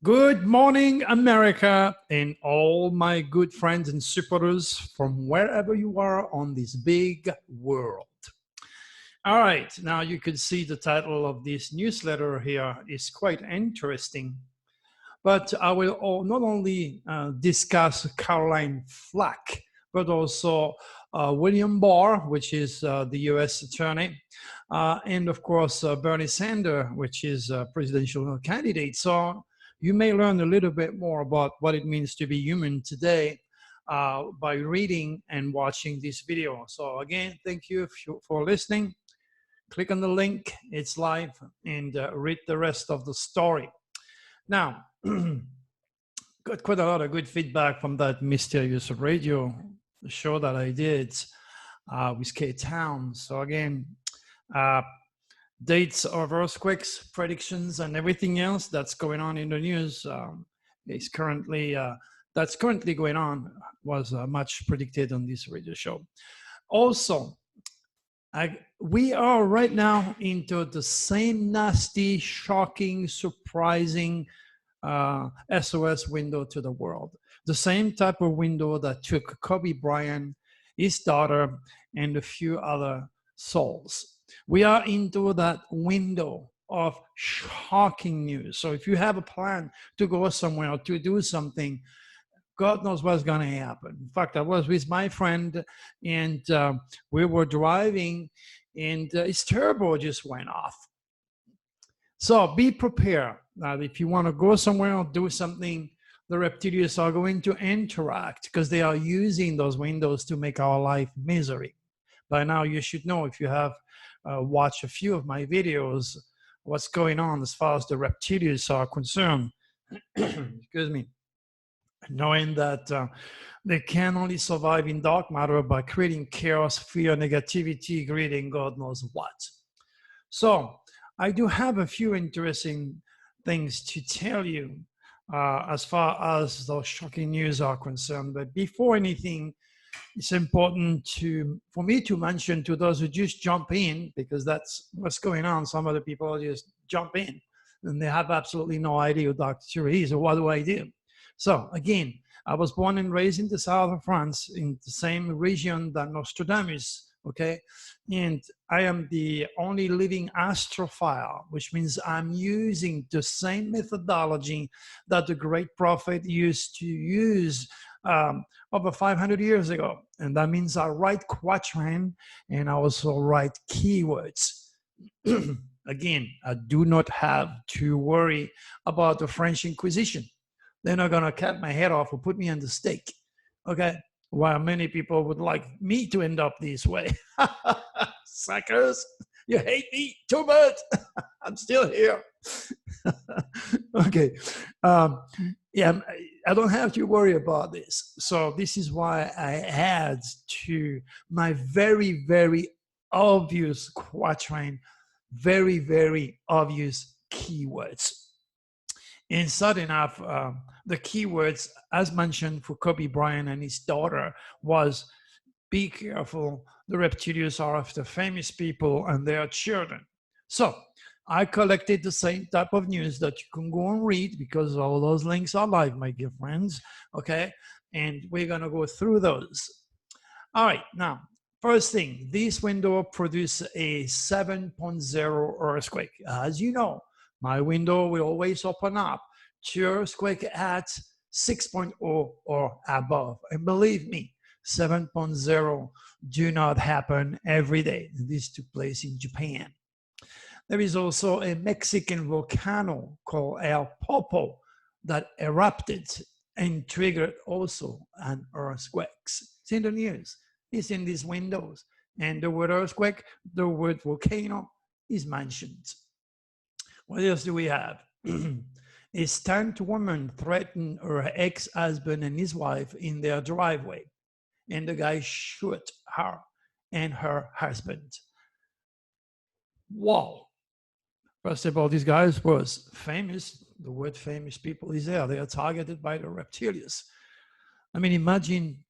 Good morning, America, and all my good friends and supporters from wherever you are on this big world. All right, now you can see the title of this newsletter here is quite interesting. But I will not only discuss Caroline Flack, but also William Barr, which is the US attorney, and of course, Bernie Sanders, which is a presidential candidate. So you may learn a little bit more about what it means to be human today by reading and watching this video. So again, thank you for listening. Click on the link, it's live, and read the rest of the story. Now, got quite a lot of good feedback from that mysterious radio show that I did with K-Town. So again, dates of earthquakes, predictions, and everything else that's going on in the news is currently that's currently going on was much predicted on this radio show. Also, we are right now into the same nasty, shocking, surprising SOS window to the world. The same type of window that took Kobe Bryant, his daughter, and a few other souls. We are into that window of shocking news. So if you have a plan to go somewhere or to do something, God knows what's going to happen. In fact, I was with my friend and we were driving and his turbo just went off. So be prepared that if you want to go somewhere or do something, the reptilians are going to interact because they are using those windows to make our life misery. By now, you should know if you have watched a few of my videos, what's going on as far as the reptilians are concerned. Excuse me. Knowing that they can only survive in dark matter by creating chaos, fear, negativity, greed, and God knows what. So I do have a few interesting things to tell you as far as those shocking news are concerned. But before anything, it's important for me to mention to those who just jump in, because that's what's going on. Some other people just jump in and they have absolutely no idea who Dr. Thierry is or what do I do. So again, I was born and raised in the south of France, in the same region that Nostradamus, okay? And I am the only living astrophile, which means I'm using the same methodology that the great prophet used to use over 500 years ago. And that means I write quatrain and I also write keywords. Again, I do not have to worry about the French Inquisition. They're not going to cut my head off or put me on the stake, okay? While many people would like me to end up this way. Suckers, you hate me too much. I'm still here. Okay. Yeah, I don't have to worry about this. So this is why I add to my very, very obvious quatrain, very, very obvious keywords. And sudden enough, the keywords, as mentioned for Kobe Bryant and his daughter, was be careful. The reptilians are after famous people and their children. So I collected the same type of news that you can go and read because all those links are live, my dear friends. Okay. And we're going to go through those. All right. Now, first thing, this window produced a 7.0 earthquake. As you know, my window will always open up to earthquake at 6.0 or above. And believe me, 7.0 do not happen every day. This took place in Japan. There is also a Mexican volcano called El Popo that erupted and triggered also an earthquake. It's in the news. It's in these windows. And the word earthquake, the word volcano is mentioned. What else do we have? A stunned woman threatened her ex-husband and his wife in their driveway, and the guy shot her and her husband. Wow. First of all, these guys was famous. The word famous people is there. They are targeted by the reptilians. I mean, imagine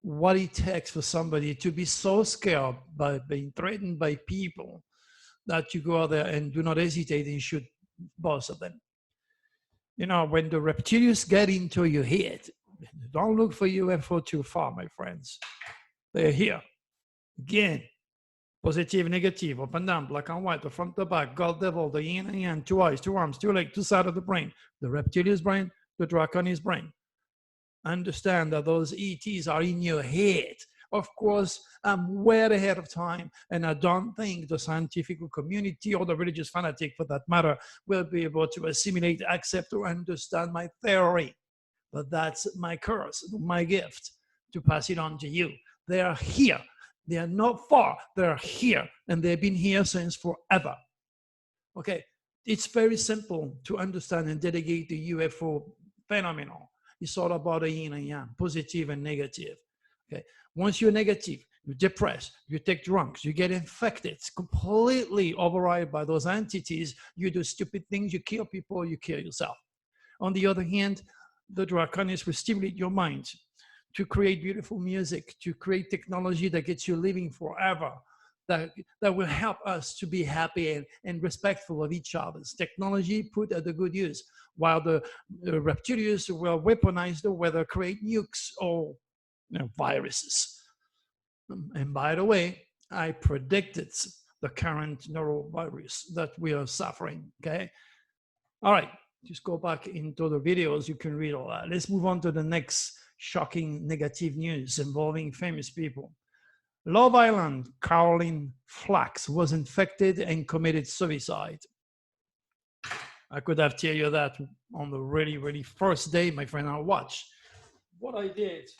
what it takes for somebody to be so scared by being threatened by people that you go out there and do not hesitate and shoot both of them. You know, when the reptilians get into your head, don't look for UFO too far, my friends. They're here. Again, positive, negative, up and down, black and white, the front, the back, God, devil, the yin and yang, two eyes, two arms, two legs, two sides of the brain, the reptilian's brain, the dracon's brain. Understand that those ETs are in your head. Of course, I'm way ahead of time, and I don't think the scientific community or the religious fanatic, for that matter, will be able to assimilate, accept, or understand my theory. But that's my curse, my gift, to pass it on to you. They are here. They are not far. They're here, and they've been here since forever. Okay, it's very simple to understand and delegate the UFO phenomenon. It's all about the yin and yang, positive and negative. Okay, once you're negative, you're depressed, you take drugs, you get infected, it's completely override by those entities. You do stupid things, you kill people, you kill yourself. On the other hand, the draconians will stimulate your mind to create beautiful music, to create technology that gets you living forever, that will help us to be happy and respectful of each other's technology put at a good use, while the reptilians will weaponize the weather, create nukes or viruses. And by the way, I predicted the current norovirus that we are suffering, okay? All right, just go back into the videos, you can read all that. Let's move on to the next shocking negative news involving famous people. Love Island Caroline Flack was infected and committed suicide. I could have told you that on the really first day, my friend. Now watch. What I did,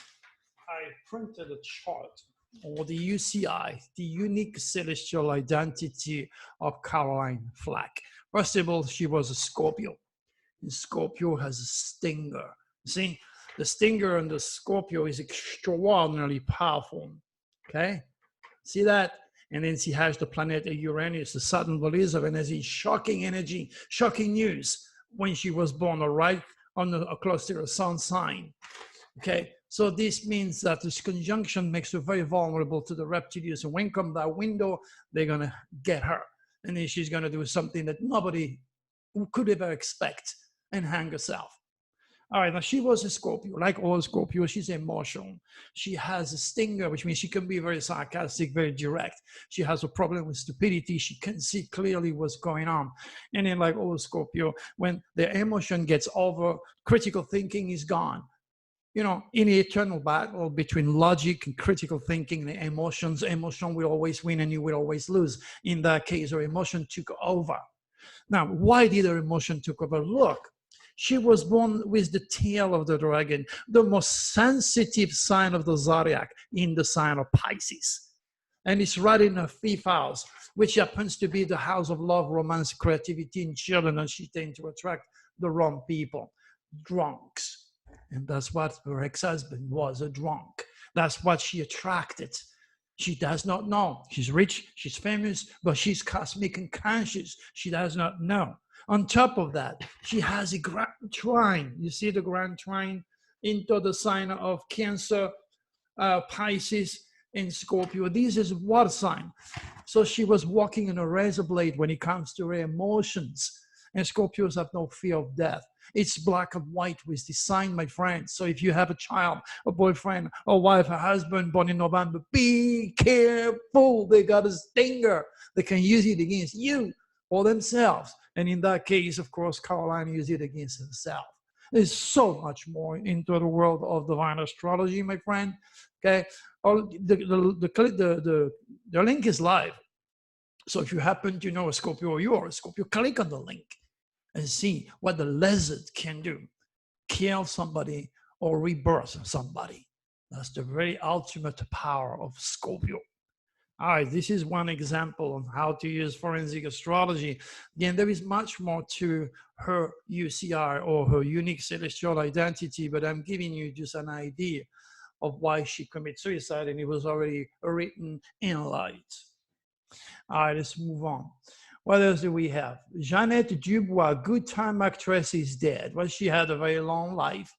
I printed a chart, or the UCI, the unique celestial identity of Caroline Flack. First of all, she was a Scorpio. And Scorpio has a stinger. See, the stinger on the Scorpio is extraordinarily powerful. Okay, see that? And then she has the planet Uranus, the Saturn Valiza, and has a shocking energy, shocking news when she was born, right on a close to a sun sign. Okay, so this means that this conjunction makes her very vulnerable to the reptilians. And when come that window, they're gonna get her, and then she's gonna do something that nobody could ever expect and hang herself. All right, now she was a Scorpio. Like all Scorpio, she's emotional. She has a stinger, which means she can be very sarcastic, very direct. She has a problem with stupidity. She can see clearly what's going on. And then like all Scorpio, when their emotion gets over, critical thinking is gone. You know, in the eternal battle between logic and critical thinking, the emotions, emotion will always win and you will always lose. In that case, her emotion took over. Now, why did her emotion take over? Look, she was born with the tail of the dragon, the most sensitive sign of the zodiac, in the sign of Pisces. And it's right in her fifth house, which happens to be the house of love, romance, creativity, and children. And she tends to attract the wrong people, drunks. And that's what her ex-husband was, a drunk. That's what she attracted. She does not know. She's rich, she's famous, but she's cosmic and conscious. She does not know. On top of that, she has a grand trine. You see the grand trine into the sign of Cancer, Pisces, and Scorpio. This is water sign. So she was walking on a razor blade when it comes to her emotions. And Scorpios have no fear of death. It's black and white with this sign, my friends. So if you have a child, a boyfriend, a wife, a husband born in November, be careful. They got a stinger. They can use it against you or themselves. And in that case, of course, Caroline used it against herself. There's so much more into the world of divine astrology, my friend. Okay, the link is live. So if you happen to know a Scorpio or you are a Scorpio, click on the link and see what the lizard can do. Kill somebody or rebirth somebody. That's the very ultimate power of Scorpio. All right, this is one example of how to use forensic astrology. Again, there is much more to her UCI or her unique celestial identity, but I'm giving you just an idea of why she committed suicide, and it was already written in light. All right, let's move on. What else do we have? Jeanette Dubois, good time actress, is dead. Well, she had a very long life.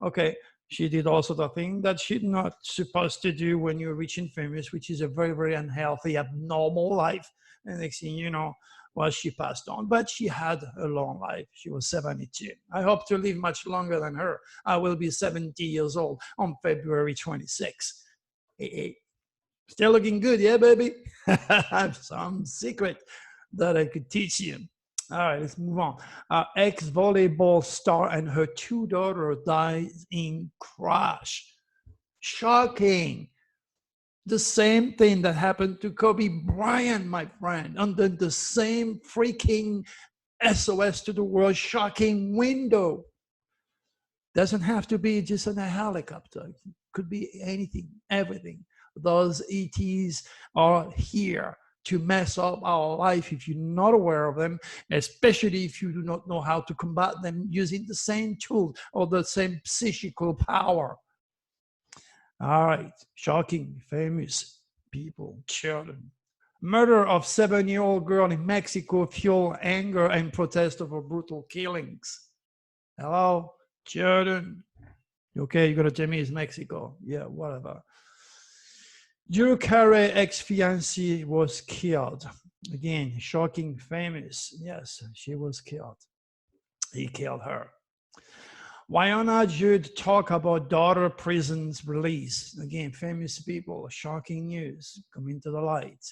Okay, she did also the thing that she's not supposed to do when you're rich and famous, which is a very, very unhealthy, abnormal life. And next thing you know, Well, she passed on, but she had a long life. She was 72. I hope to live much longer than her. I will be 70 years old on February 26th. Still looking good, yeah, baby? I have some secret that I could teach you. All right, let's move on. Ex-volleyball star and her two daughters died in crash. Shocking. The same thing that happened to Kobe Bryant, my friend, under the same freaking SOS to the world shocking window. Doesn't have to be just in a helicopter. It could be anything, everything. Those ETs are here to mess up our life if you're not aware of them, especially if you do not know how to combat them using the same tool or the same psychical power. All right, shocking, famous people, children. Murder of 7-year-old girl in Mexico fueled anger and protest over brutal killings. Hello, children. Okay, you're gonna tell me it's Mexico. Yeah, whatever. Drew Carey ex-fiancée was killed. Again, shocking, famous. Yes, she was killed. He killed her. Wynonna Judd talk about daughter prisons release. Again, famous people, shocking news coming to the light.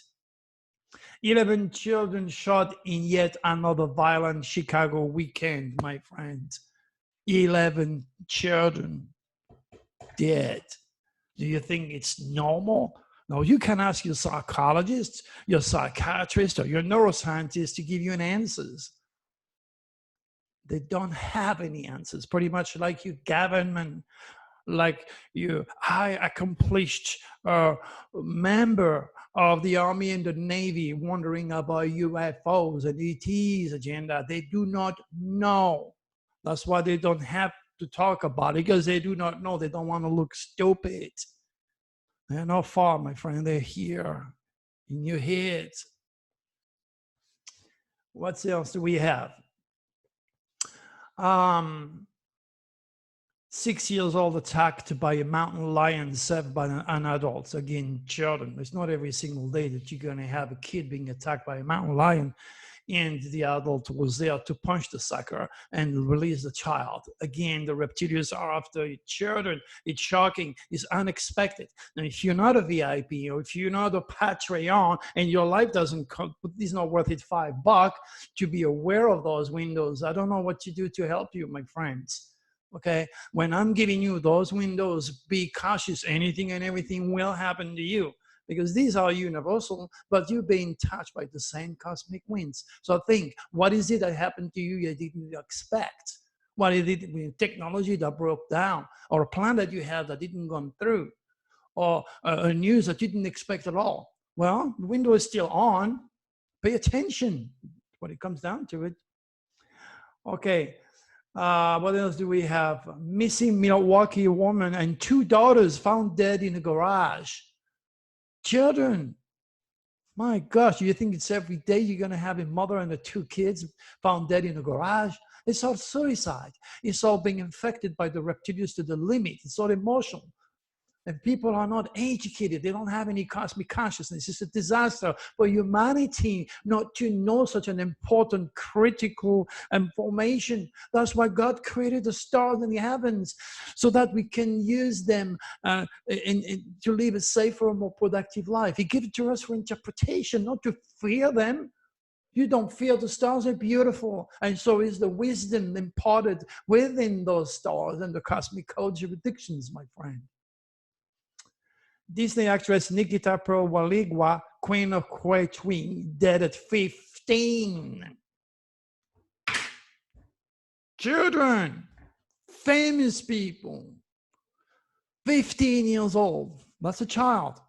11 children shot in yet another violent Chicago weekend, my friend. 11 children dead. Do you think it's normal? No, you can ask your psychologist, your psychiatrist, or your neuroscientist to give you an answers. They don't have any answers. Pretty much like you government, like you high accomplished member of the Army and the Navy wondering about UFOs and ETs agenda. They do not know. That's why they don't have to talk about it, because they do not know. They don't want to look stupid. They're not far, my friend. They're here in your head. What else do we have? 6 years old attacked by a mountain lion saved by an adult. Again, children. It's not every single day that you're going to have a kid being attacked by a mountain lion and the adult was there to punch the sucker and release the child. Again, the reptilians are after children. It's shocking. It's unexpected. And if you're not a VIP or if you're not a Patreon and your life doesn't come, it's not worth it $5 to be aware of those windows. I don't know what to do to help you, my friends. Okay, when I'm giving you those windows, be cautious. Anything and everything will happen to you because these are universal, but you're being touched by the same cosmic winds. So think, what is it that happened to you you didn't expect? What is it with technology that broke down, or a plan that you had that didn't go through, or a news that you didn't expect at all? Well, the window is still on. Pay attention when it comes down to it. Okay. What else do we have? Missing Milwaukee woman and 2 daughters found dead in a garage. Children. My gosh, you think it's every day you're going to have a mother and the 2 kids found dead in a garage? It's all suicide. It's all being infected by the reptilians to the limit. It's all emotional. And people are not educated. They don't have any cosmic consciousness. It's a disaster for humanity not to know such an important, critical information. That's why God created the stars in the heavens, so that we can use them to live a safer, more productive life. He gives it to us for interpretation, not to fear them. You don't fear the stars, are beautiful. And so is the wisdom imparted within those stars and the cosmic code jurisdictions, my friend. Disney actress Nikita Pearl-Waligwa, Queen of Quechua, dead at 15. Children, famous people, 15 years old. That's a child.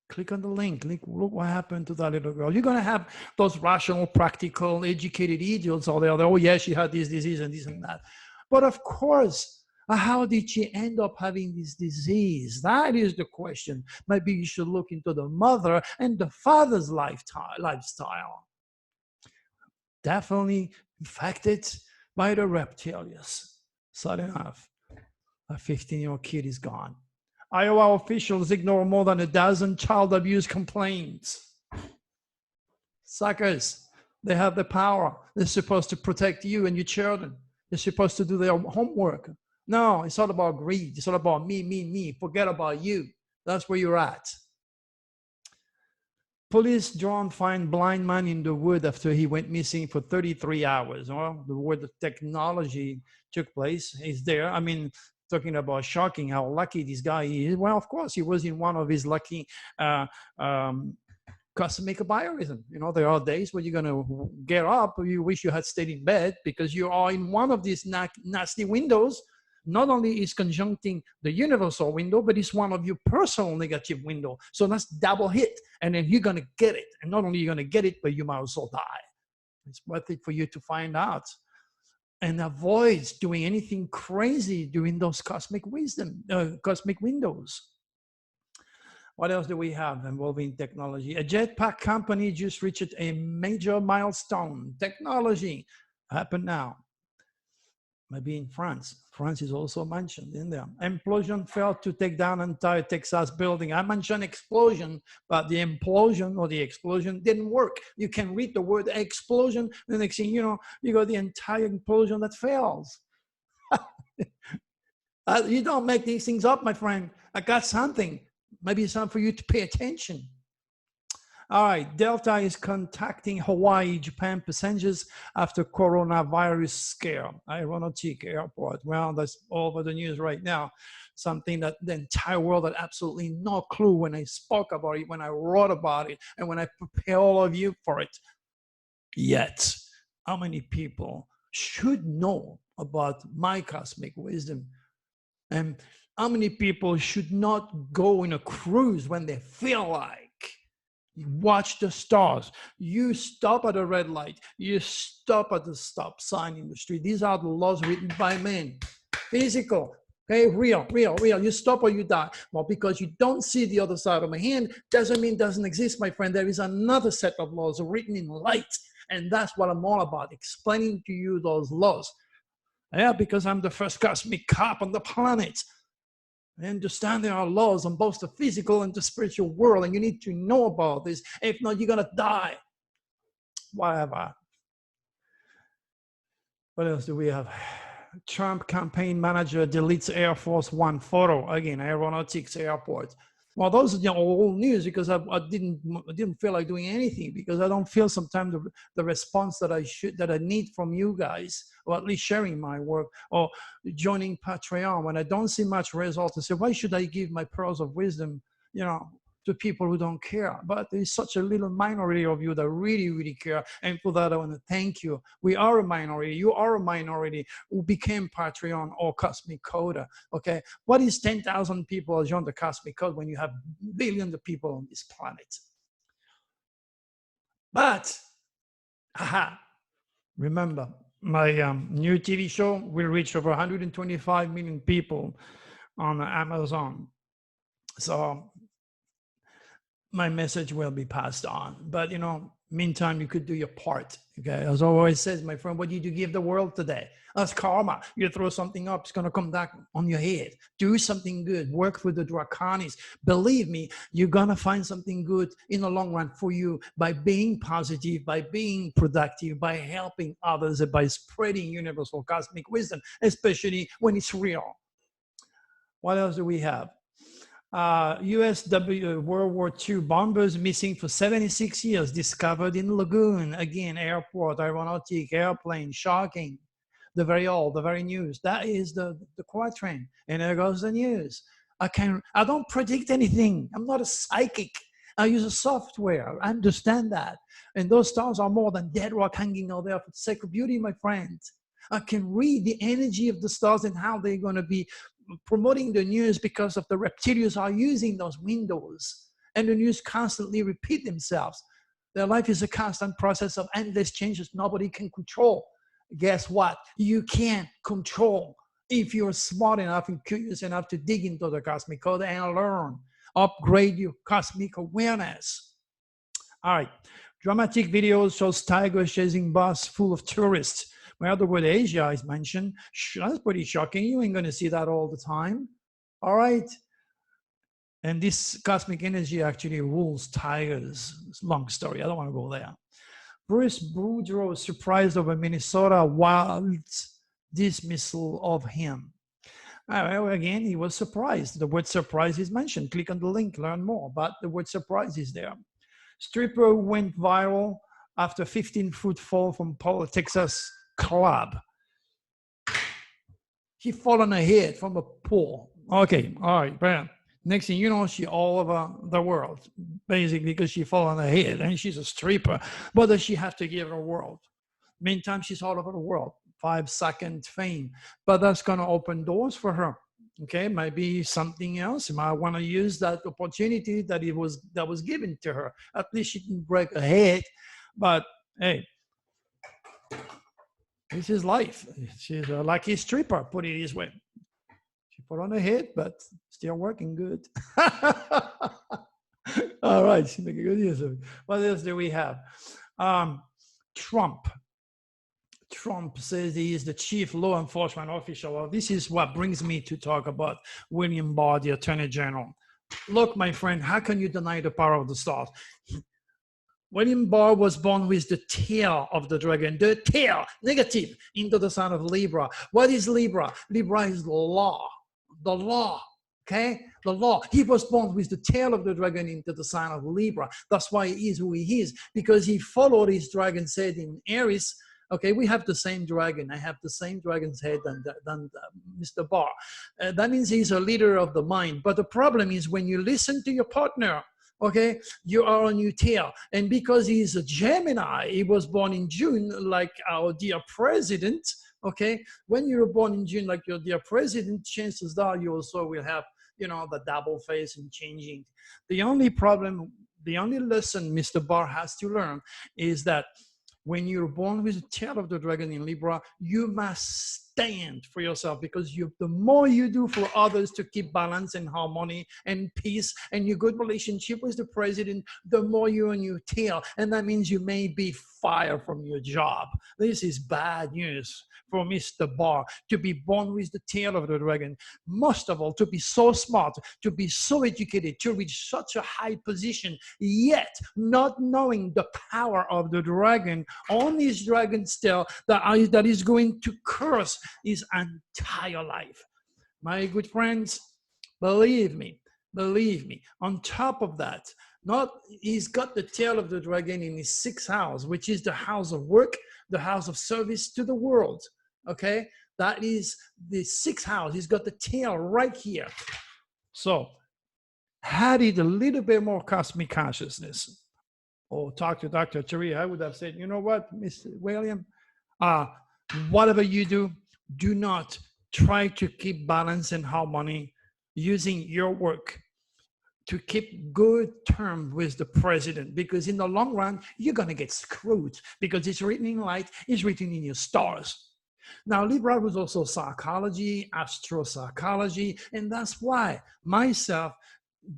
Click on the link. Look what happened to that little girl. You're going to have those rational, practical, educated idiots out there. Oh, yeah, she had this disease and this and that. But of course, how did she end up having this disease? That is the question. Maybe you should look into the mother and the father's lifestyle. Definitely infected by the reptilians. Sudden enough, a 15-year-old kid is gone. Iowa officials ignore more than a dozen child abuse complaints. Suckers. They have the power. They're supposed to protect you and your children. They're supposed to do their homework. No, it's all about greed. It's all about me, me, me. Forget about you. That's where you're at. Police drone find blind man in the wood after he went missing for 33 hours. Well, the word technology took place. He's there. I mean, talking about shocking how lucky this guy is. Well, of course, he was in one of his lucky cosmic biorism. You know, there are days where you're going to get up, you wish you had stayed in bed because you are in one of these nasty windows. Not only is conjuncting the universal window, but it's one of your personal negative window. So that's double hit. And then you're going to get it. And not only you're going to get it, but you might also die. It's worth it for you to find out and avoid doing anything crazy during those cosmic windows. What else do we have involving technology? A jetpack company just reached a major milestone. Technology happened now. Maybe in France. France is also mentioned in there. Implosion failed to take down entire Texas building. I mentioned explosion, but the implosion or the explosion didn't work. You can read the word explosion, the next thing you know, you got the entire implosion that fails. You don't make these things up, my friend. I got something. Maybe it's time for you to pay attention. All right, Delta is contacting Hawaii, Japan passengers after coronavirus scare. Aeronautic airport. Well, that's all over the news right now. Something that the entire world had absolutely no clue when I spoke about it, when I wrote about it, and when I prepare all of you for it. Yet, how many people should know about my cosmic wisdom? And how many people should not go in a cruise when they feel like? You watch the stars. You stop at a red light. You stop at the stop sign in the street. These are the laws written by men. Physical, okay, real. You stop or you die. Well, because you don't see the other side of my hand doesn't mean it doesn't exist, my friend. There is another set of laws written in light. And that's what I'm all about, explaining to you those laws. Yeah, because I'm the first cosmic cop on the planet. I understand there are laws on both the physical and the spiritual world, and you need to know about this. If not, you're going to die. Whatever. What else do we have? Trump campaign manager deletes Air Force One photo. Again, aeronautics airport. Well, those are old news because I didn't feel like doing anything because I don't feel sometimes the response that I need from you guys, or at least sharing my work or joining Patreon when I don't see much result. I say, why should I give my pearls of wisdom, to people who don't care? But there's such a little minority of you that really, really care. And for that, I want to thank you. We are a minority. You are a minority who became Patreon or Cosmic Coder. Okay. What is 10,000 people join the Cosmic Code when you have billions of people on this planet? But, remember, my new TV show will reach over 125 million people on Amazon. So my message will be passed on. But, meantime, you could do your part. Okay. As always says, my friend, what did you give the world today? That's karma. You throw something up, it's going to come back on your head. Do something good. Work with the draconis. Believe me, you're going to find something good in the long run for you by being positive, by being productive, by helping others, and by spreading universal cosmic wisdom, especially when it's real. What else do we have? USW World War II bombers missing for 76 years, discovered in lagoon. Again, airport, aeronautic, airplane, shocking. The very old, the very news. That is the quatrain. And there goes the news. I don't predict anything. I'm not a psychic. I use a software. I understand that. And those stars are more than dead rock hanging out there for the sake of beauty, my friend. I can read the energy of the stars and how they're going to be promoting the news because of the reptilians are using those windows, and the news constantly repeat themselves. Their life is a constant process of endless changes nobody can control. Guess what? You can control if you're smart enough and curious enough to dig into the cosmic code and learn, upgrade your cosmic awareness. All right. Dramatic videos shows tigers chasing bus full of tourists. Well, the word Asia is mentioned. That's pretty shocking. You ain't going to see that all the time. All right. And this cosmic energy actually rules tigers. It's a long story. I don't want to go there. Bruce Boudreau surprised over Minnesota Wild's dismissal of him. Well, again, he was surprised. The word surprise is mentioned. Click on the link, learn more. But the word surprise is there. Stripper went viral after 15-foot fall from Paul, Texas club. He fell on her head from a pool. Okay, all right, bam. Next thing you know, she all over the world, basically because she fell on her head and she's a stripper. What does she have to give her world? Meantime, she's all over the world. 5-second fame, but that's going to open doors for her. Okay, maybe something else. You might want to use that opportunity that was given to her. At least she didn't break her head, but hey, this is life. She's a lucky stripper, put it this way. She put on her head, but still working good. All right, she make a good use of it. What else do we have? Trump. Trump says he is the chief law enforcement official. Well, this is what brings me to talk about William Barr, the Attorney General. Look, my friend, how can you deny the power of the stars? William Barr was born with the tail of the dragon, the tail, negative, into the sign of Libra. What is Libra? Libra is law, the law, okay? The law. He was born with the tail of the dragon into the sign of Libra. That's why he is who he is, because he followed his dragon head in Aries. Okay, we have the same dragon. I have the same dragon's head than Mr. Barr. That means he's a leader of the mind. But the problem is when you listen to your partner, okay, you are on your tail. And because he's a Gemini, he was born in June, like our dear president, okay? When you're born in June, like your dear president, chances are you also will have, you know, the double face and changing. The only problem, the only lesson Mr. Barr has to learn is that when you're born with the tail of the dragon in Libra, you must stand for yourself, because the more you do for others to keep balance and harmony and peace and your good relationship with the president, the more you're on your tail. And that means you may be fired from your job. This is bad news for Mr. Barr, to be born with the tail of the dragon. Most of all, to be so smart, to be so educated, to reach such a high position, yet not knowing the power of the dragon on his dragon's tail that is going to curse his entire life. My good friends, believe me, on top of that, he's got the tail of the dragon in his 6th house, which is the house of work, the house of service to the world. Okay, that is the 6th house. He's got the tail right here. So, had it a little bit more cosmic consciousness, or talk to Dr. Turi, I would have said, you know what, Mr. William, whatever you do, do not try to keep balance and harmony using your work to keep good terms with the president, because in the long run, you're going to get screwed, because it's written in light, it's written in your stars. Now, Libra was also psychology, astropsychology, and that's why myself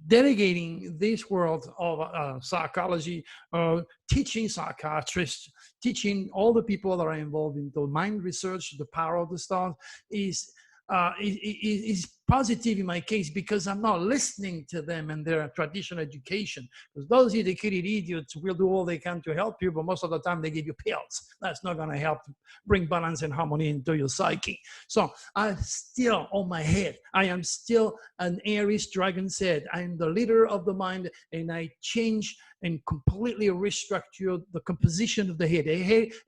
delegating this world of psychology, teaching psychiatrists, teaching all the people that are involved in the mind research, the power of the stars, is positive in my case, because I'm not listening to them and their traditional education. Because those educated idiots will do all they can to help you, but most of the time they give you pills. That's not going to help bring balance and harmony into your psyche. So I'm still on my head. I am still an Aries dragon's head. I am the leader of the mind, and I change and completely restructure the composition of the head.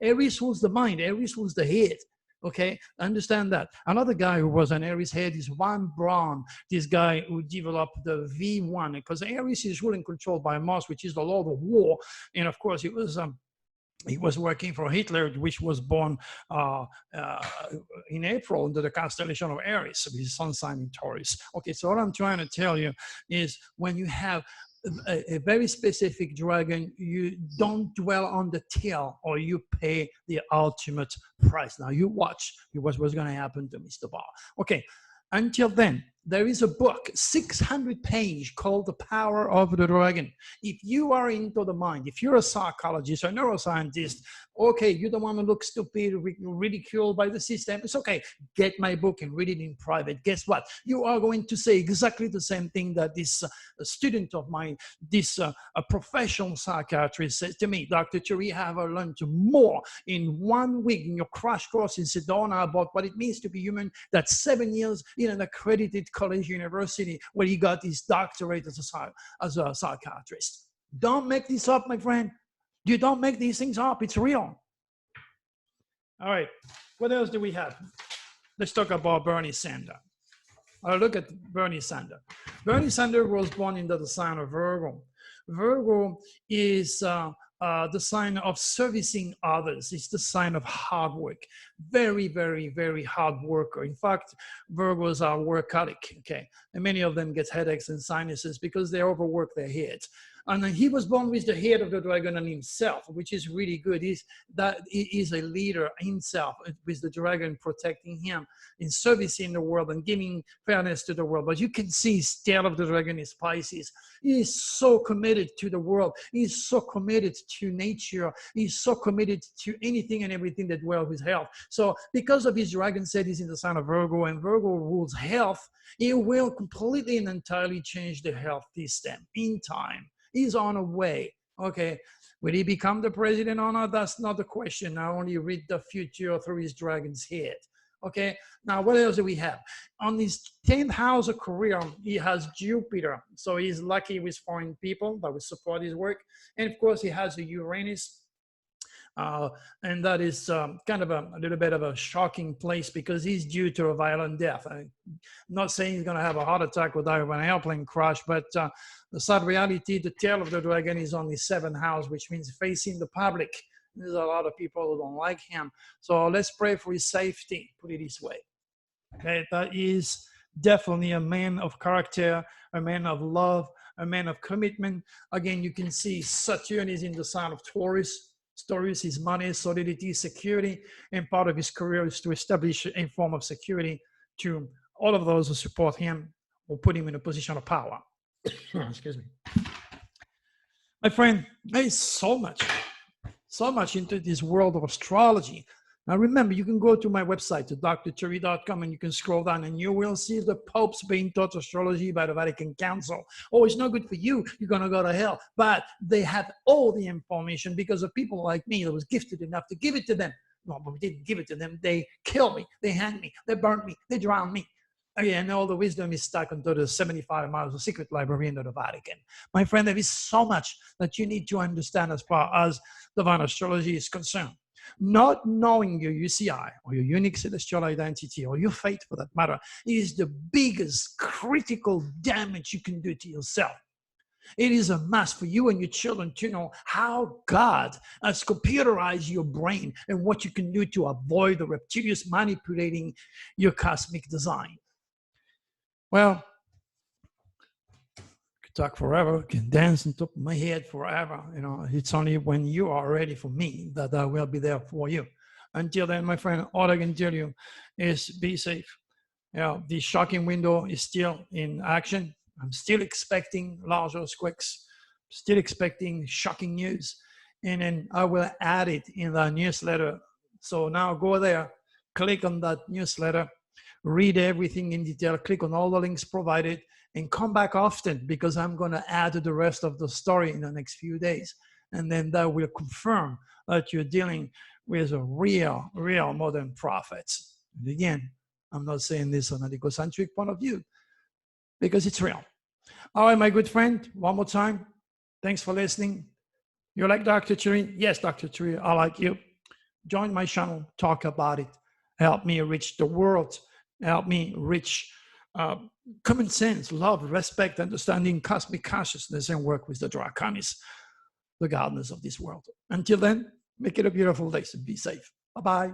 Aries rules the mind. Aries rules the head. Okay, understand that. Another guy who was an Aries head is Von Braun, this guy who developed the V1, because Aries is ruled and controlled by Mars, which is the lord of war. And of course, he was working for Hitler, which was born in April under the constellation of Aries, his sun sign in Taurus. Okay, so what I'm trying to tell you is when you have a very specific dragon, you don't dwell on the tail, or you pay the ultimate price. Now you watch what's going to happen to Mr. Barr. Okay, until then, there is a book, 600 page, called The Power of the Dragon. If you are into the mind, if you're a psychologist or neuroscientist, okay, you don't want to look stupid, ridiculed by the system, it's okay. Get my book and read it in private. Guess what? You are going to say exactly the same thing that this student of mine, this a professional psychiatrist says to me, Dr. Thury, have I learned more in 1 week in your crash course in Sedona about what it means to be human, that's 7 years in an accredited college university where he got his doctorate as a psychiatrist. Don't make this up, my friend. You don't make these things up. It's real. All right. What else do we have? Let's talk about Bernie Sanders. Look at Bernie Sanders. Bernie Sanders was born into the sign of Virgo. Virgo is the sign of servicing others. It's the sign of hard work. Very, very, very hard worker. In fact, Virgos are workaholic, okay? And many of them get headaches and sinuses because they overwork their heads. And he was born with the head of the dragon on himself, which is really good. He is a leader himself, with the dragon protecting him in servicing the world and giving fairness to the world. But you can see his tail of the dragon is Pisces. He is so committed to the world. He is so committed to nature. He is so committed to anything and everything that dwells with health. So because of his dragon set he's in the sign of Virgo, and Virgo rules health, it will completely and entirely change the health system in time. He's on a way. Okay, will he become the president or not? That's not the question. I only read the future through his dragon's head. Okay, now what else do we have? On his 10th house of career, he has Jupiter. So he's lucky with foreign people that will support his work. And of course, he has a Uranus. And that is kind of a little bit of a shocking place because he's due to a violent death. I'm not saying he's going to have a heart attack or die of an airplane crash, but the sad reality, the tail of the dragon is on the 7th house, which means facing the public. There's a lot of people who don't like him. So let's pray for his safety, put it this way. Okay, that is definitely a man of character, a man of love, a man of commitment. Again, you can see Saturn is in the sign of Taurus. Taurus is money, solidity, security, and part of his career is to establish a form of security to all of those who support him or put him in a position of power. Excuse me. My friend, there is so much into this world of astrology. Now remember, you can go to my website, to drthury.com, and you can scroll down and you will see the popes being taught astrology by the Vatican Council. Oh, it's not good for you. You're going to go to hell. But they have all the information because of people like me that was gifted enough to give it to them. No, but we didn't give it to them. They killed me. They hanged me. They burnt me. They drowned me. Again, all the wisdom is stuck into the 75 miles of secret library into the Vatican. My friend, there is so much that you need to understand as far as divine astrology is concerned. Not knowing your UCI or your unique celestial identity or your fate for that matter is the biggest critical damage you can do to yourself. It is a must for you and your children to know how God has computerized your brain and what you can do to avoid the reptilians manipulating your cosmic design. Well, I could talk forever, can dance on top of my head forever. You know, it's only when you are ready for me that I will be there for you. Until then, my friend, all I can tell you is be safe. You know, the shocking window is still in action. I'm still expecting large earthquakes, still expecting shocking news. And then I will add it in the newsletter. So now go there, click on that newsletter, read everything in detail, click on all the links provided, and come back often because I'm going to add the rest of the story in the next few days. And then that will confirm that you're dealing with a real modern prophets. And again, I'm not saying this on an egocentric point of view because it's real. All right, my good friend, one more time. Thanks for listening. You like Dr. Thury? Yes, Dr. Thury, I like you. Join my channel, talk about it. Help me reach the world. Help me reach common sense, love, respect, understanding, cosmic consciousness, and work with the draconis, the gardeners of this world. Until then, make it a beautiful day and be safe. Bye-bye.